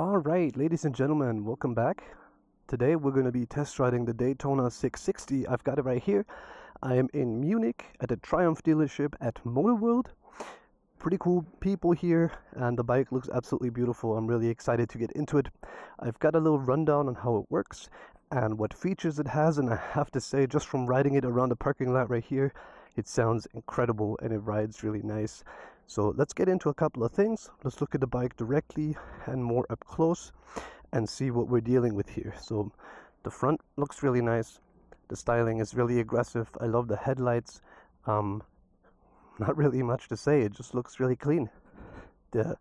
Alright, ladies and gentlemen, welcome back. Today we're going to be test riding the Daytona 660. I've got it right here. I am in Munich at the Triumph dealership at Motor World. Pretty cool people here, and the bike looks absolutely beautiful. I'm really excited to get into it. I've got a little rundown on how it works and what features it has, and I have to say, just from riding it around the parking lot right here, it sounds incredible and it rides really nice. So let's get into a couple of things. Let's look at the bike directly and more up close and see what we're dealing with here. So the front looks really nice. The styling is really aggressive. I love the headlights. Not really much to say. It just looks really clean. The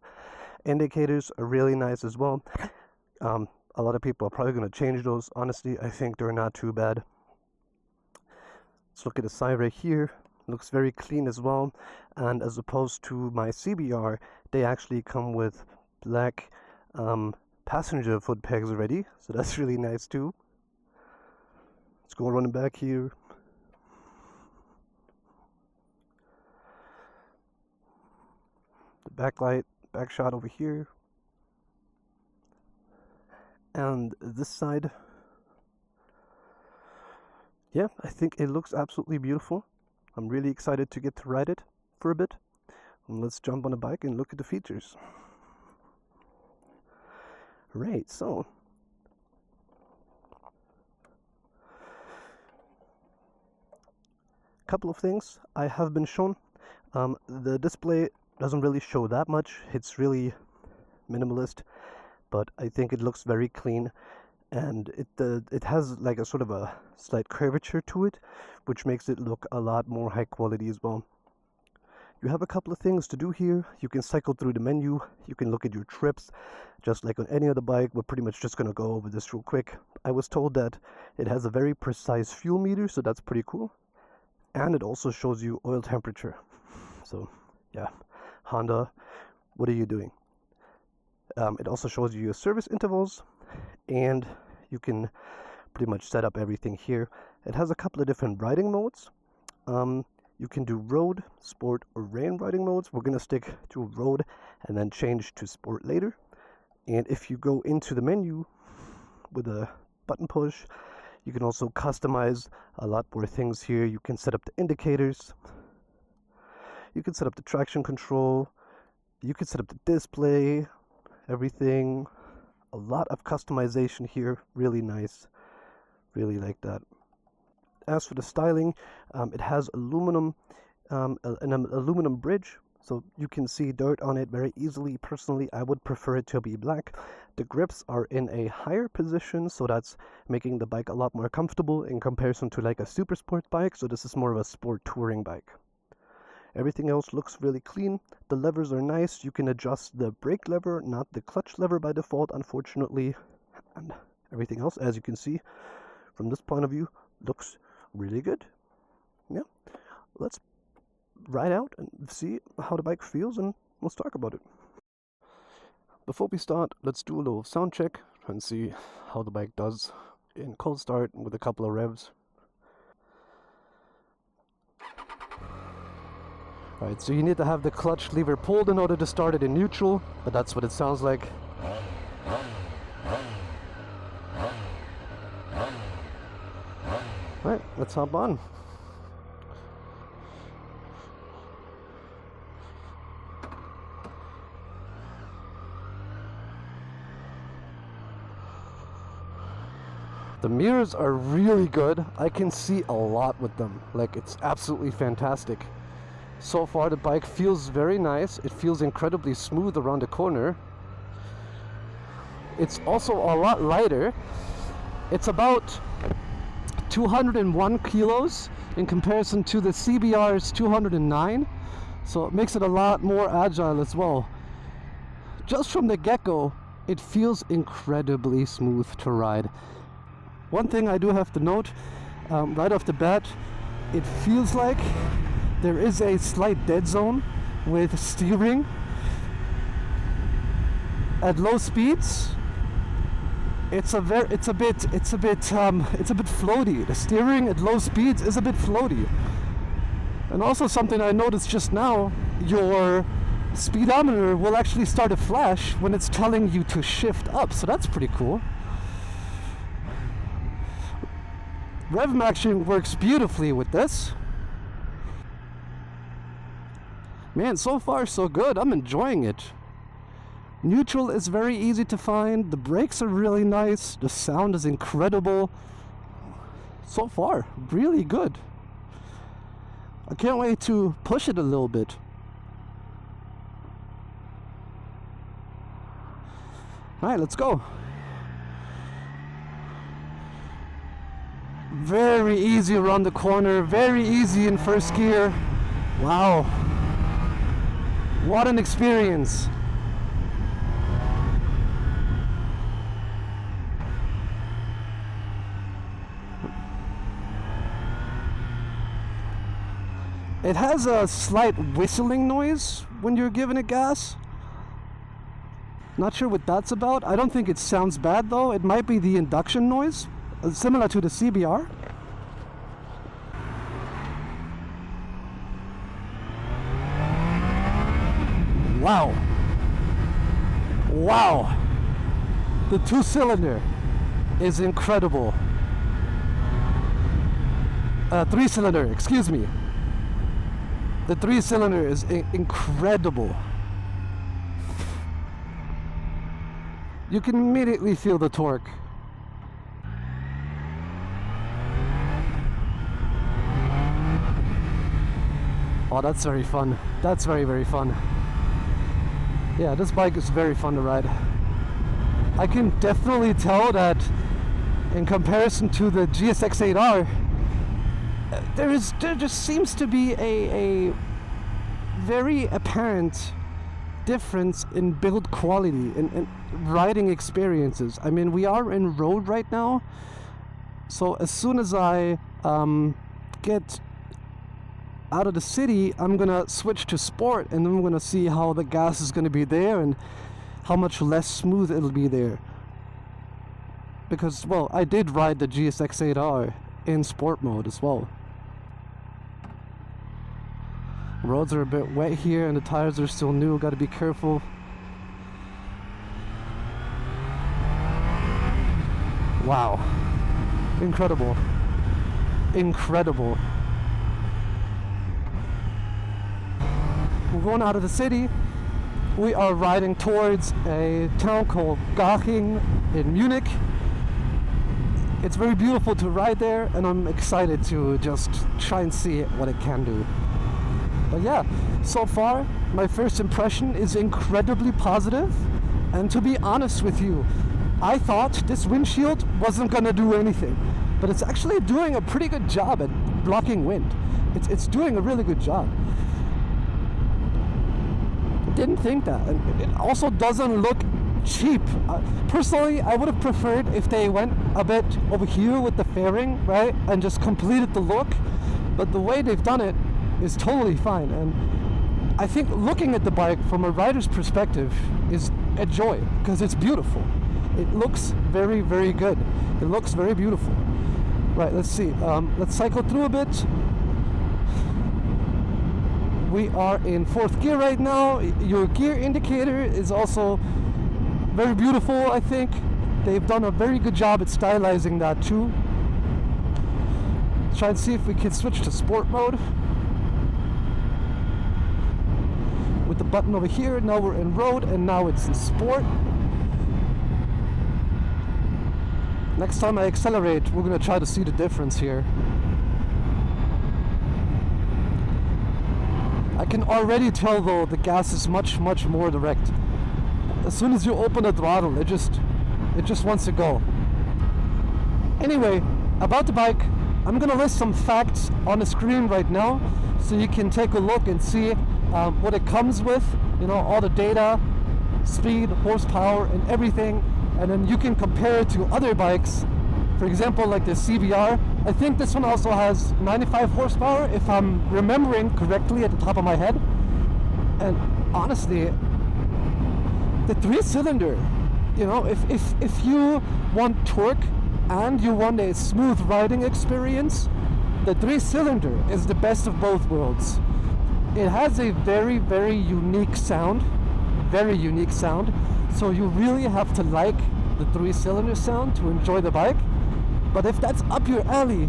indicators are really nice as well. A lot of people are probably going to change those. Honestly, I think they're not too bad. Let's look at the side right here. Looks very clean as well, and as opposed to my CBR, they actually come with black passenger foot pegs already, so that's really nice too. Let's go running back here. The backlight, back shot over here, and this side. Yeah, I think it looks absolutely beautiful. I'm really excited to get to ride it for a bit. And let's jump on the bike and look at the features. Right, so a couple of things I have been shown. The display doesn't really show that much. It's really minimalist, but I think it looks very clean. And it has like a sort of a slight curvature to it, which makes it look a lot more high quality as well. You have a couple of things to do here. You can cycle through the menu. You can look at your trips, just like on any other bike. We're pretty much just going to go over this real quick. I was told that it has a very precise fuel meter, so that's pretty cool. And it also shows you oil temperature. So yeah, Honda, what are you doing? It also shows you your service intervals, and you can pretty much set up everything here. It has a couple of different riding modes. You can do road, sport, or rain riding modes. We're going to stick to road and then change to sport later. And if you go into the menu with a button push, you can also customize a lot more things here. You can set up the indicators. You can set up the traction control. You can set up the display, everything. A lot of customization here, really nice, really like that. As for the styling, it has aluminum, an aluminum bridge, so you can see dirt on it very easily. Personally, I would prefer it to be black. The grips are in a higher position, so that's making the bike a lot more comfortable in comparison to like a super sport bike, so this is more of a sport touring bike. Everything else looks really clean. The levers are nice. You can adjust the brake lever, not the clutch lever by default, unfortunately. And everything else, as you can see, from this point of view, looks really good. Yeah, let's ride out and see how the bike feels, and let's talk about it. Before we start, let's do a little sound check and see how the bike does in cold start with a couple of revs. Right, so you need to have the clutch lever pulled in order to start it in neutral, but that's what it sounds like. Right, let's hop on. The mirrors are really good. I can see a lot with them. Like, it's absolutely fantastic. So far the bike feels very nice. It feels incredibly smooth around the corner. It's also a lot lighter. It's about 201 kilos in comparison to the CBR's 209. So it makes it a lot more agile as well. Just from the get-go, it feels incredibly smooth to ride. One thing I do have to note, right off the bat, it feels like there is a slight dead zone with steering at low speeds. It's a bit floaty. The steering at low speeds is a bit floaty. And also something I noticed just now, your speedometer will actually start a flash when it's telling you to shift up, so that's pretty cool. Rev matching works beautifully with this. Man, so far so good. I'm enjoying it. Neutral is very easy to find. The brakes are really nice. The sound is incredible. So far, really good. I can't wait to push it a little bit. Alright, let's go. Very easy around the corner, very easy in first gear. Wow. What an experience. It has a slight whistling noise when you're giving it gas. Not sure what that's about. I don't think it sounds bad though. It might be the induction noise, similar to the CBR. Wow. Wow. The 2-cylinder is incredible. 3-cylinder, excuse me. The 3-cylinder is incredible. You can immediately feel the torque. Oh, that's very fun. That's very, very fun. Yeah, this bike is very fun to ride. I can definitely tell that in comparison to the GSX-8R, there just seems to be a very apparent difference in build quality and riding experiences. I mean, we are in road right now, so as soon as I get out of the city, I'm gonna switch to sport, and then I'm gonna see how the gas is gonna be there and how much less smooth it'll be there. Because, well, I did ride the GSX-8R in sport mode as well. Roads are a bit wet here and the tires are still new, gotta be careful. Wow. Incredible. Incredible. We're going out of the city. We are riding towards a town called Garching in Munich. It's very beautiful to ride there, and I'm excited to just try and see what it can do. But yeah, so far, my first impression is incredibly positive. And to be honest with you, I thought this windshield wasn't gonna do anything, but it's actually doing a pretty good job at blocking wind. It's doing a really good job. Didn't think that. And it also doesn't look cheap. Personally, I would have preferred if they went a bit over here with the fairing, right, and just completed the look. But the way they've done it is totally fine, and I think looking at the bike from a rider's perspective is a joy because it's beautiful. It looks very, very good. It looks very beautiful. Right, let's see. Let's cycle through a bit. We are in 4th gear right now. Your gear indicator is also very beautiful, I think. They've done a very good job at stylizing that too. Let's try and see if we can switch to sport mode. With the button over here, now we're in road, and now it's in sport. Next time I accelerate, we're gonna try to see the difference here. I can already tell though the gas is much, much more direct. As soon as you open the throttle, it just wants to go. Anyway, about the bike, I'm gonna list some facts on the screen right now, so you can take a look and see what it comes with. You know, all the data, speed, horsepower, and everything, and then you can compare it to other bikes. For example, like the CBR. I think this one also has 95 horsepower, if I'm remembering correctly at the top of my head. And honestly, the 3-cylinder, you know, if you want torque and you want a smooth riding experience, the 3-cylinder is the best of both worlds. It has a very, very unique sound. Very unique sound. So you really have to like the 3-cylinder sound to enjoy the bike. But if that's up your alley,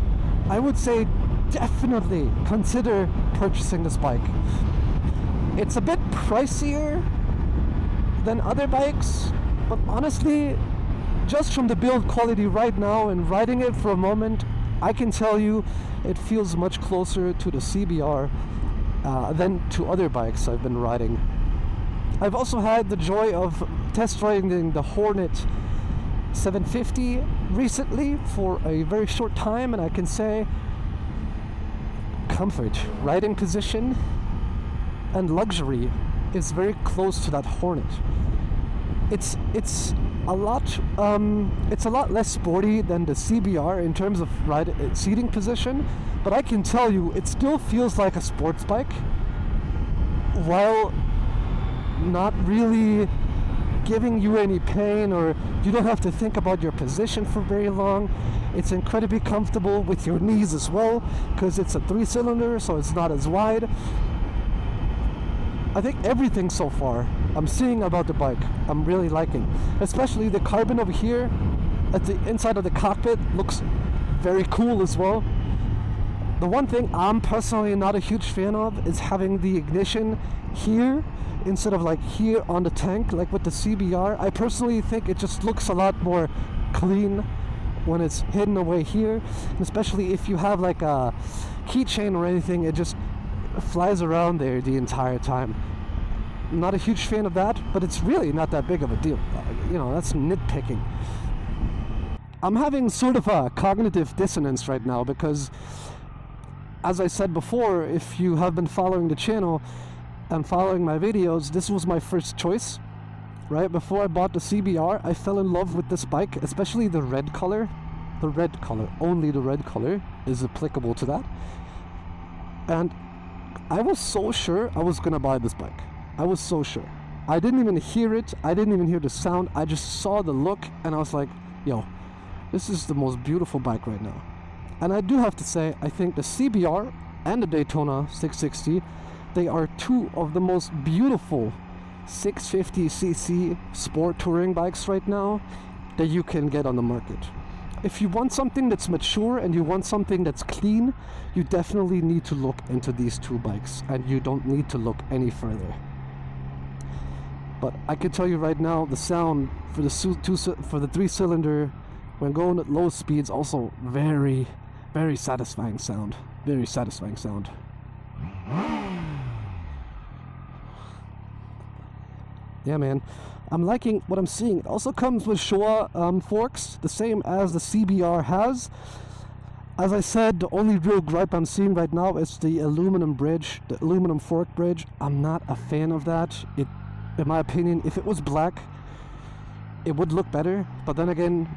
I would say definitely consider purchasing this bike. It's a bit pricier than other bikes, but honestly, just from the build quality right now and riding it for a moment, I can tell you it feels much closer to the CBR than to other bikes I've been riding. I've also had the joy of test riding the Hornet 750 recently for a very short time, and I can say comfort, riding position, and luxury is very close to that Hornet. It's a lot less sporty than the CBR in terms of seating position, but I can tell you it still feels like a sports bike while not really giving you any pain, or you don't have to think about your position for very long. It's incredibly comfortable with your knees as well, because it's a 3-cylinder, so it's not as wide. I think everything so far I'm seeing about the bike I'm really liking. Especially the carbon over here at the inside of the cockpit looks very cool as well. The one thing I'm personally not a huge fan of is having the ignition here instead of like here on the tank like with the CBR. I personally think it just looks a lot more clean when it's hidden away here, and especially if you have like a keychain or anything, it just flies around there the entire time. I'm not a huge fan of that, but it's really not that big of a deal. That's nitpicking. I'm having sort of a cognitive dissonance right now because, as I said before, if you have been following the channel and following my videos, this was my first choice. Right before I bought the CBR, I fell in love with this bike, especially the red color. The red color, only the red color is applicable to that. And I was so sure I was gonna buy this bike. I was so sure. I didn't even hear it. I didn't even hear the sound. I just saw the look and I was like, yo, this is the most beautiful bike right now. And I do have to say, I think the CBR and the Daytona 660, they are two of the most beautiful 650cc sport touring bikes right now that you can get on the market. If you want something that's mature and you want something that's clean, you definitely need to look into these two bikes, and you don't need to look any further. But I can tell you right now, the sound for the 3-cylinder when going at low speeds, also very, very satisfying sound. Very satisfying sound. Yeah, man, I'm liking what I'm seeing. It also comes with Showa forks, the same as the CBR has. As I said, the only real gripe I'm seeing right now is the aluminum bridge, the aluminum fork bridge. I'm not a fan of that. In my opinion, if it was black, it would look better. But then again,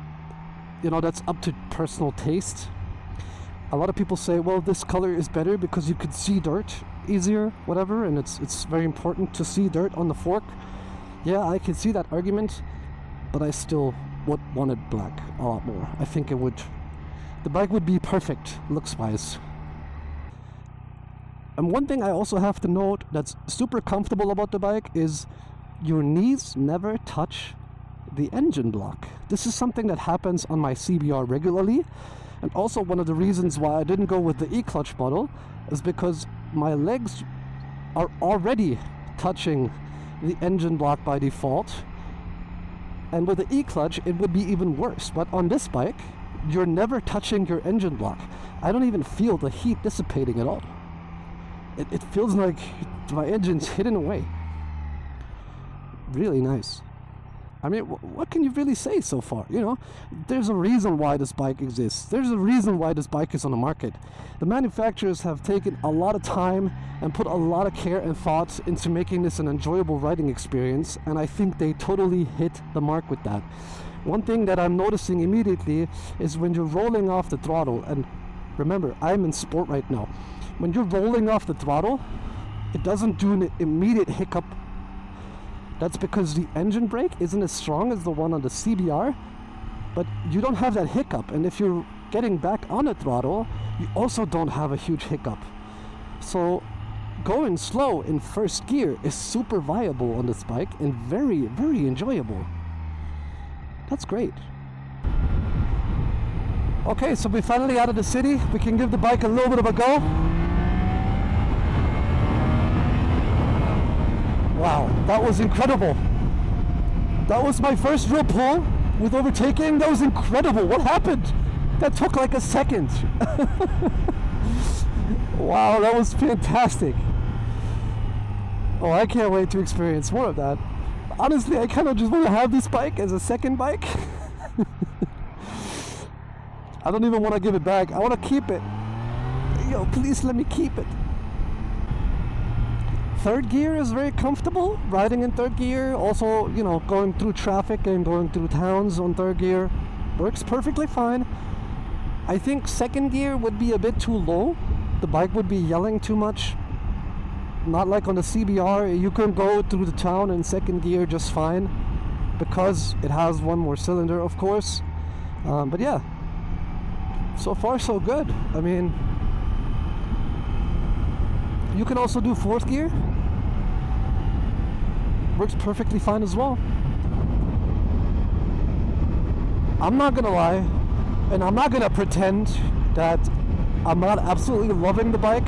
that's up to personal taste. A lot of people say, well, this color is better because you could see dirt easier, whatever, and it's very important to see dirt on the fork. Yeah, I can see that argument, but I still would want it black a lot more. I think the bike would be perfect looks-wise. And one thing I also have to note that's super comfortable about the bike is your knees never touch the engine block. This is something that happens on my CBR regularly, and also one of the reasons why I didn't go with the E-clutch model is because my legs are already touching the engine block by default, and with the E-clutch it would be even worse. But on this bike, you're never touching your engine block. I don't even feel the heat dissipating at all. It feels like my engine's hidden away. Really nice. I mean, what can you really say so far? There's a reason why this bike exists. There's a reason why this bike is on the market. The manufacturers have taken a lot of time and put a lot of care and thought into making this an enjoyable riding experience, and I think they totally hit the mark with that. One thing that I'm noticing immediately is when you're rolling off the throttle, and remember, I'm in sport right now. When you're rolling off the throttle, it doesn't do an immediate hiccup. That's because the engine brake isn't as strong as the one on the CBR, but you don't have that hiccup. And if you're getting back on the throttle, you also don't have a huge hiccup. So going slow in first gear is super viable on this bike and very, very enjoyable. That's great. Okay, so we're finally out of the city. We can give the bike a little bit of a go. Wow, that was incredible. That was my first real pull with overtaking. That was incredible. What happened? That took like a second. Wow, that was fantastic. Oh, I can't wait to experience more of that. Honestly, I kind of just want to have this bike as a second bike. I don't even want to give it back. I want to keep it. Yo, please let me keep it. Third gear is very comfortable. Riding in third gear, also, you know, going through traffic and going through towns on third gear works perfectly fine. I think second gear would be a bit too low. The bike would be yelling too much. Not like on the CBR, you can go through the town in second gear just fine because it has one more cylinder, of course. But yeah, so far so good. I mean, you can also do fourth gear. Works perfectly fine as well. I'm not gonna lie, and I'm not gonna pretend that I'm not absolutely loving the bike.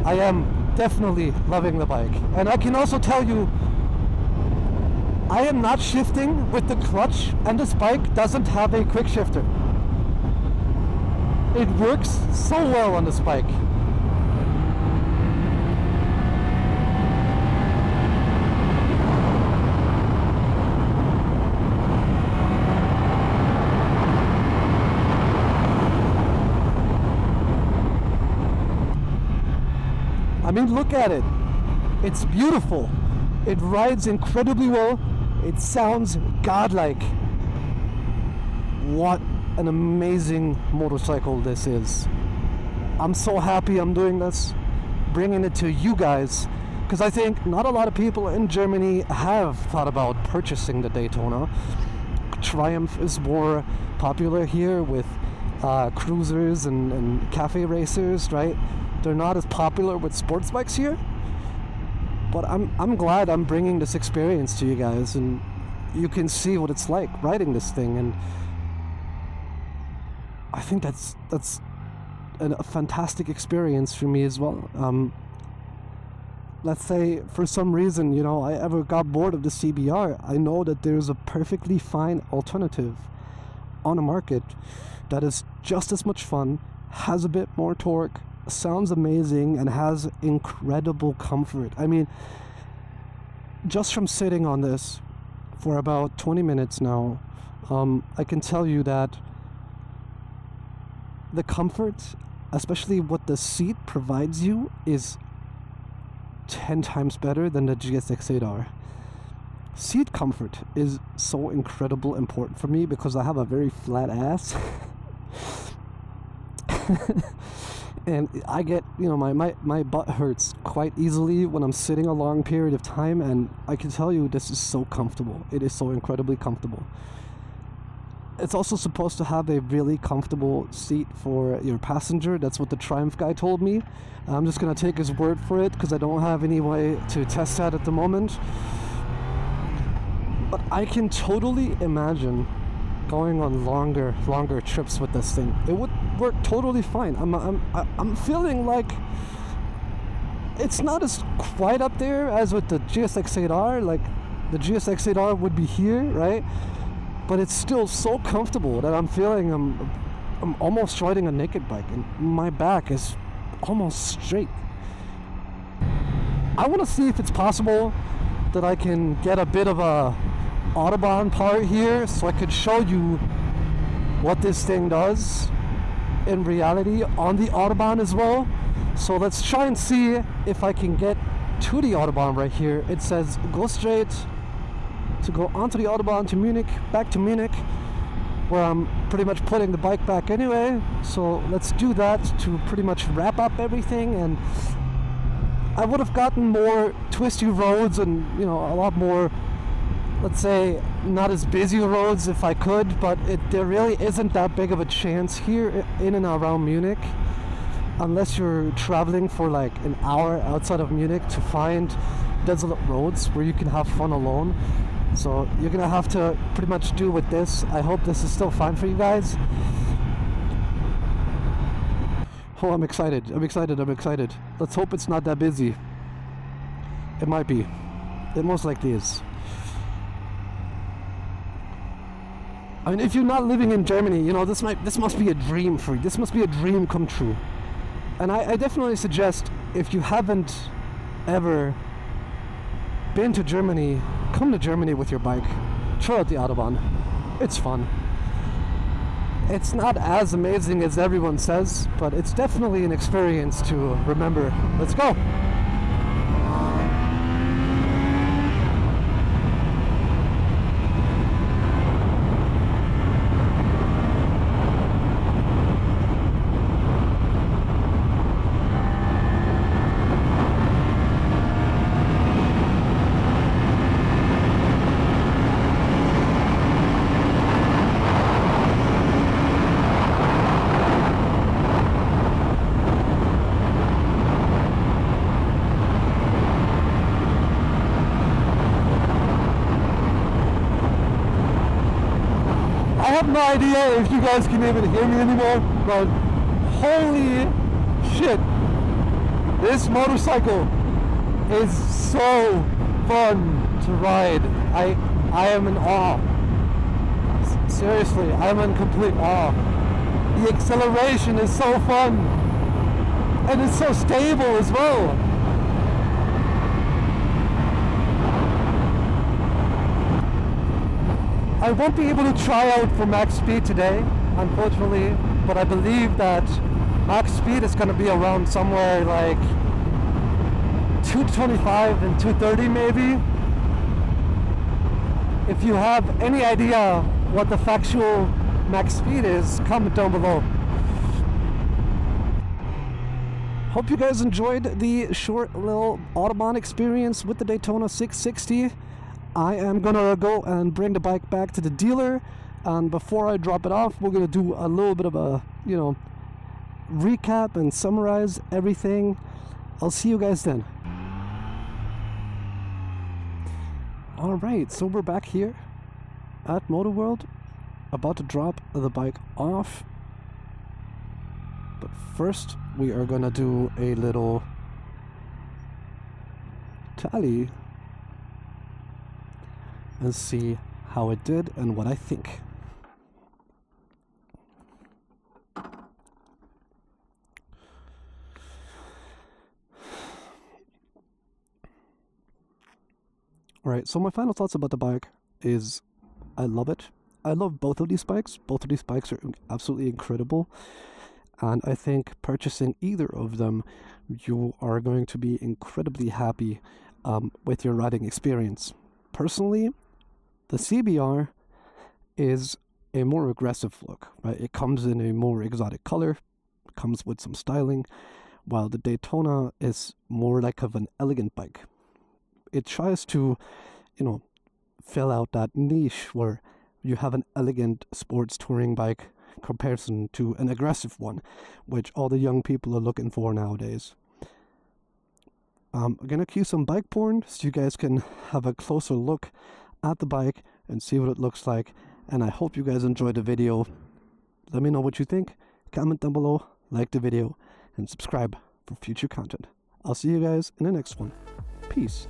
I am definitely loving the bike. And I can also tell you, I am not shifting with the clutch, and this bike doesn't have a quick shifter. It works so well on this bike. I mean, look at it. It's beautiful. It rides incredibly well. It sounds godlike. What an amazing motorcycle this is. I'm so happy I'm doing this, bringing it to you guys, because I think not a lot of people in Germany have thought about purchasing the Daytona. Triumph is more popular here with cruisers and cafe racers, right? They're not as popular with sports bikes here, but I'm glad I'm bringing this experience to you guys, and you can see what it's like riding this thing. And I think that's a fantastic experience for me as well. Let's say for some reason, you know, I ever got bored of the CBR, I know that there's a perfectly fine alternative on the market that is just as much fun, has a bit more torque, sounds amazing, and has incredible comfort. I mean, just from sitting on this for about 20 minutes now, I can tell you that the comfort, especially what the seat provides you, is 10 times better than the GSX-8R. Seat comfort is so incredibly important for me because I have a very flat ass. And I get, you know, my butt hurts quite easily when I'm sitting a long period of time, and I can tell you this is so comfortable. It is so incredibly comfortable. It's also supposed to have a really comfortable seat for your passenger. That's what the Triumph guy told me. I'm just going to take his word for it because I don't have any way to test that at the moment. But I can totally imagine going on longer trips with this thing. It would work totally fine. I'm feeling like it's not as quite up there as with the GSX-8R. Like the GSX-8R would be here, right? But it's still so comfortable that I'm feeling I'm almost riding a naked bike, and my back is almost straight. I want to see if it's possible that I can get a bit of a Autobahn part here so I could show you what this thing does in reality on the Autobahn as well. So let's try and see if I can get to the Autobahn right here. It says go straight to go onto the Autobahn to Munich, back to Munich, where I'm pretty much putting the bike back anyway. So let's do that to pretty much wrap up everything. And I would have gotten more twisty roads and, you know, a lot more, let's say, not as busy roads if I could, but there really isn't that big of a chance here in and around Munich. unless you're traveling for like an hour outside of Munich to find desolate roads where you can have fun alone. So you're gonna have to pretty much do with this. I hope this is still fine for you guys. Oh, I'm excited. Let's hope it's not that busy. It might be. It most likely is. I mean, if you're not living in Germany, you know, this must be a dream for you. This must be a dream come true. And I definitely suggest, if you haven't ever been to Germany, come to Germany with your bike. Try out the Autobahn. It's fun. It's not as amazing as everyone says, but it's definitely an experience to remember. Let's go! I have no idea if you guys can even hear me anymore, but holy shit, this motorcycle is so fun to ride. I am in awe. Seriously, I'm in complete awe. The acceleration is so fun, and it's so stable as well. I won't be able to try out for max speed today, unfortunately, but I believe that max speed is going to be around somewhere like 225 and 230 maybe. If you have any idea what the factual max speed is, comment down below. Hope you guys enjoyed the short little Autobahn experience with the Daytona 660. I am gonna go and bring the bike back to the dealer, and before I drop it off, we're gonna do a little bit of a, you know, recap and summarize everything. I'll see you guys then. Alright, so we're back here at Motor World, about to drop the bike off. But first, we are gonna do a little tally and see how it did and what I think. Alright, so my final thoughts about the bike is I love it. I love both of these bikes. Both of these bikes are absolutely incredible. And I think purchasing either of them, you are going to be incredibly happy with your riding experience. Personally, the CBR is a more aggressive look, right? It comes in a more exotic color, comes with some styling, while the Daytona is more like of an elegant bike. It tries to, you know, fill out that niche where you have an elegant sports touring bike comparison to an aggressive one, which all the young people are looking for nowadays. I'm gonna cue some bike porn so you guys can have a closer look at the bike and see what it looks like, and I hope you guys enjoyed the video. Let me know what you think, comment down below, like the video, and subscribe for future content. I'll see you guys in the next one. Peace.